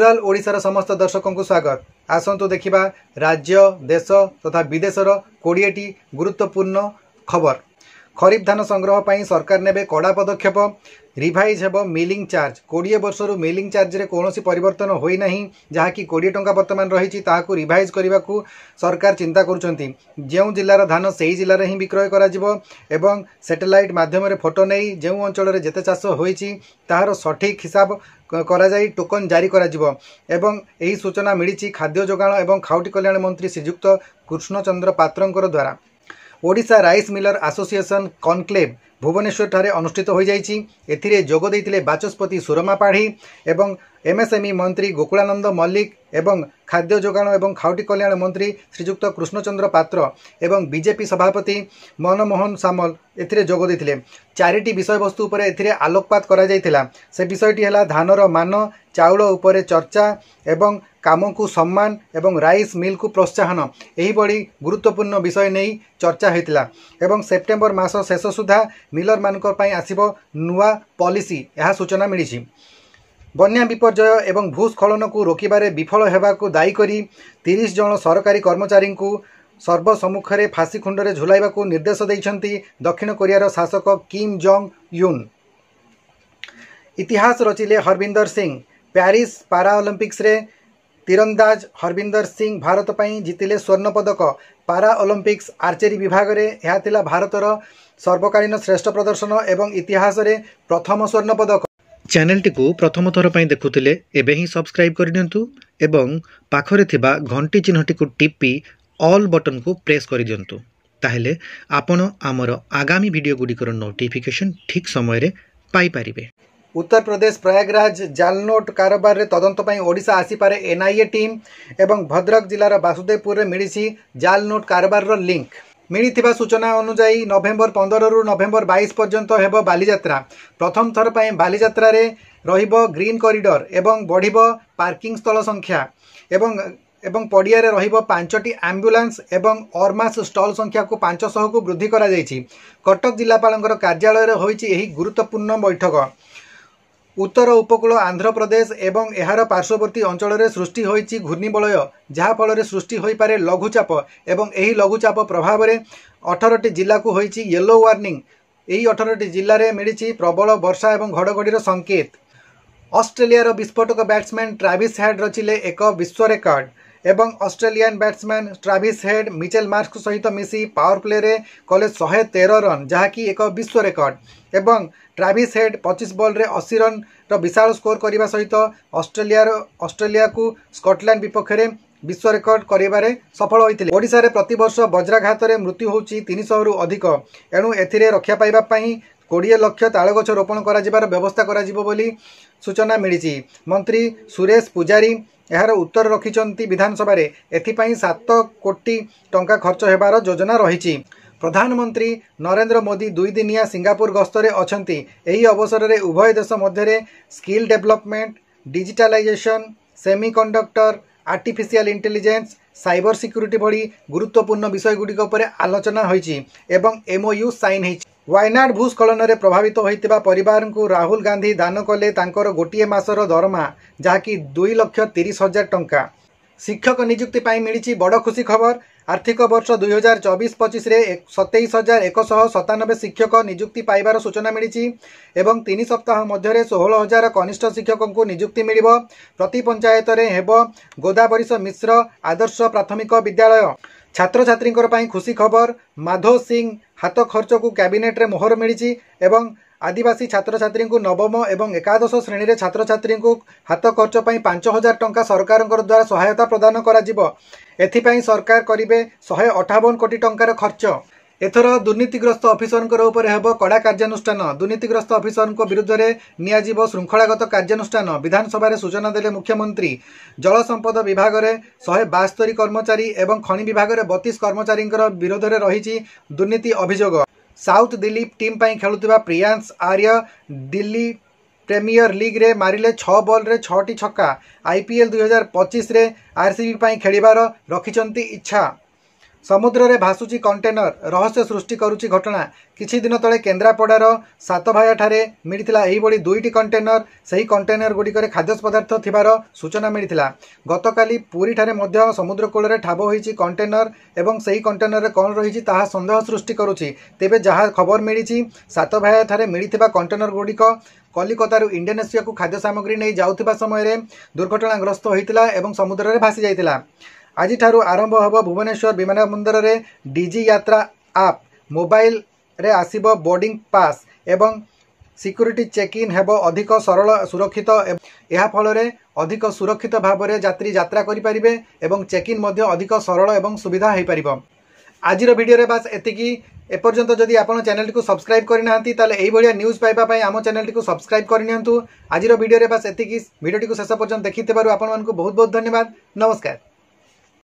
Rural ओडिशार समस्त दर्शकों को स्वागत। आसंतु देखिबा राज्य देश तथा विदेशर 20टी गुरुत्वपूर्ण खबर। खरीफ धान संग्रह पर सरकार नेबे कड़ा पदक्षेप। रिभाइज हेब मिलिंग चार्ज। 20 वर्षर मिलिंग चार्ज रे कौन परिवर्तन होई नहीं, जहाँकि 20 टंका वर्तमान रही रिभाइज करने को सरकार चिंता करुँच। जो जिलार धान से ही जिले ही विक्रय कर सैटेलाइट माध्यम फोटो नहीं जो अंचल जेते चाष होईची ताहार सठिक हिसाब करा जाई टोकन जारी करा जिवो। एवं यही सूचना मिली खाद्य जोगाण एवं खाउटी कल्याण मंत्री श्रीजुक्त कृष्णचंद्र पात्रंकर द्वारा। Odisha rice miller association conclave Bhubaneswar ठारे अनुष्ठित हो जाइछि। एथिरे जोग देइथिले बाचस्पति सुरमा पाढ़ी एवं एमएसएमई मंत्री गोकुलानंद मल्लिक एवं खाद्य जोगाण एवं खाउटी कल्याण मंत्री श्रीजुक्त कृष्णचंद्र पात्र एवं बीजेपी सभापति मनमोहन सामल एथिरे जोग देइथिले। 4टी विषय वस्तु उपरे एथिरे आलोकपात करा जाइथिला। से विषयटी हेला धानर मान, चाउल उपरे चर्चा एवं काम को सम्मान एवं राइस मिल को प्रोत्साहन, यही बड़ी गुरुत्वपूर्ण विषय नहीं चर्चा होता। एवं सेप्टेम्बर मास शेष सुधा मिलर मानक पई आसिबो नुआ पॉलिसी यह सूचना मिली। बन्या विपर्यय एवं भूस्खलन को रोकबारे विफल होगाकू दायी करी 30 जन सरकारी कर्मचारी को सर्वसम्मुखें फांसी खुंडरे झुलाइबाकू निर्देश देइछंती दक्षिण कोरियार शासक किम जोंग यून। इतिहास रचिले हरविंदर सिंह। प्यारिस पाराओलंपिक्स रे तीरंदाज हरविंदर सिंह भारत पई जितिले स्वर्ण पदक। पारा ओलंपिक्स आर्चेरी विभाग रे यह थिला भारतर सर्वकालीन श्रेष्ठ प्रदर्शन एवं इतिहास रे प्रथम स्वर्ण पदक। चैनल टी को प्रथम थर पई देखुथिले एबे ही सब्सक्राइब कर दियंतु एवं पाखरे थिबा घंटी चिन्हटी को टिपी ऑल बटन को प्रेस कर दियंतु। ताहेले आपण आमर आगामी वीडियो गुडिकर नोटिफिकेशन ठीक समय रे पाई परिबे। उत्तर प्रदेश प्रयागराज जालनोट कारोबार रे तदंत पई ओडिशा आसीपारे एनआईए टीम एवं भद्रक जिलार बासुदेवपुर रे मिली जालनोट कारोबार रो लिंक। मिली सूचना अनुसार नवेम्बर 15 रु नवेम्बर 22 पर्यंत हेब बालीजात्रा। प्रथम थर पई बालीजात्रा रे रहिबो ग्रीन कॉरिडोर एवं बढ़िबो पार्किंग स्थल संख्या एवं पड़िया रे रहिबो 5टी एम्बुलेंस एवं ऑरमास स्टॉल संख्या को 500 को वृद्धि करा जायछि। कटक जिलापालंकर कार्यालय रे होईछि एही गुरुत्वपूर्ण बैठक। उत्तर उपकूल आंध्र प्रदेश एवं एहार पार्श्ववर्ती अंचल में सृष्टि होईछि घूर्णिबलय, जहाँफल सृष्टि हो पारे लघुचाप एवं यही लघुचाप प्रभाव में 18टी जिला को होईछि येलो वार्निंग। यही 18टी जिले में मिली प्रबल वर्षा एवं घड़घड़ीर संकेत। ऑस्ट्रेलियार विस्फोटक बैट्समैन ट्राविस हेड रचिले एक विश्व रेकर्ड एवं Australian batsman Travis head Mitchell marks सहित मिसी पावर प्ले रे कले 113 रन, जहाँकि एक विश्व रेकर्ड। एवं ट्राविस हेड 25 बॉल रे 80 रन विशाल स्कोर करने सहित ऑस्ट्रेलिया को स्कॉटलैंड विपक्ष में विश्व रेकर्ड करिबारे सफल होइतिले। ओडिशा रे प्रतिवर्ष वज्राघात रे मृत्यु होउची 300 रु अधिक। एणु एथिरे रक्षा पाइबा पई 20 लाख ताल गछ रोपण करा जिबार व्यवस्था करा जिवो बोली सूचना मिली। मंत्री सुरेश पुजारी यार उत्तर रखिचंती विधानसभा रे। एथिपाई 7 कोटी टंका खर्च हेबार योजना रही। प्रधानमंत्री नरेंद्र मोदी 2 दिनिया सिंगापुर गस्तरे अछंती। एही अवसर रे उभय देश मध्य skill development, digitalisation, semiconductor, artificial intelligence, cyber security भली गुरुत्वपूर्ण विषय गुड़िक आलोचना होईची एवं एमओयू साइन होईची। वायनाड भूस्खलन रे प्रभावित होइतिबा परिवार को राहुल गांधी दान कले तांकर गोटिए मासर दरमा, जहाँकि 2,30,000 टंका। शिक्षक नियुक्ति पाई मिली बड़ खुशी खबर। आर्थिक वर्ष 2024-25 रे 27,197 शिक्षक नियुक्ति पाइबार सूचना मिली एवं 3 सप्ताह मध्य 16,000 कनिष्ठ शिक्षकों को नियुक्ति मिलिबो। प्रति पंचायत रे हेबो गोदावरीश मिश्र आदर्श प्राथमिक विद्यालय। छात्र छात्री खुशी खबर। माधव सिंह हाथ खर्च को कैबिनेट रे मोहर मिली एवं आदिवासी छात्र छात्री को नवम एवं एकादश श्रेणी रे छात्र छात्री को हाथ खर्च पई 5,000 टंका सरकार द्वारा सहायता प्रदान करा जिवो। एथिपाई सरकार करिबे 158 कोटी टंकार खर्च। एथर दुर्नीतिग्रस्त अफिसर उपर हेब कड़ा कार्यानुष्ठान। दुर्नीतिग्रस्त अफिसर विरुद्ध में नियाजिब श्रृंखलागत कार्यानुष्ठान। विधानसभा रे सूचना देले मुख्यमंत्री। जल संपद विभाग में 172 कर्मचारी एवं खनि विभाग में 32 कर्मचारी विरोध में रही दुर्नीति अभियोग। साउथ दिल्ली टीम पई खेलुतिबा प्रियांश आर्य दिल्ली प्रीमियर लीग रे मारिले 6 बॉल रे 6टी छक्का। आईपीएल 2025 रे आरसीबी पई खेलिबार रखिचंती इच्छा। समुद्र रे भासुची कंटेनर रहस्य सृष्टि करुची घटना किछि दिन तले केन्द्रापड़ार सातभाया ठारे मिलिथिला एही बडी दुईटी कंटेनर सही कंटेनर गुड़िकर खाद्य पदार्थ थिबार सूचना मिलिथिला। गतकाली पुरी ठारे मध्य समुद्र कूल रे ठाब होईची कंटेनर एवं सही कंटेनर रे कोन रहिची ताहा संदेह सृष्टि करुची। तेबे जहा खबर मिलिची सातभाया ठारे मिलिथिबा कंटेनर गुड़िक कलिकतारू इंडोनेशिया को खाद्य सामग्री नहीं जाउथिबा समय दुर्घटनाग्रस्त होइतिला एवं समुद्र रे भासी जाइतिला। आज आरंभ होब भुवनेश्वर विमानबंदर रे डीजी यात्रा आप मोबाइल रे आसीबो बोर्डिंग पास एवं सिक्यूरिटी चेक इन हेबो अधिक सरल सुरक्षित। यह फल रे अधिक सुरक्षित भाव में यात्री यात्रा करि परिबे एवं चेक इन मध्य अधिक सरल एवं सुविधा हो पारिबो। आज वीडियो रे बस एतिकी। एपर्यंत जदि आपण चैनल को सब्सक्राइब करना ताले एही भलिया न्यूज पाइबा आम चैनल को सब्सक्राइब करनियंतु। आज वीडियो रे बस एतिकी। वीडियो को शेष पर्यंत देखिथिबारु आपण मानकु बहुत बहुत धन्यवाद। नमस्कार।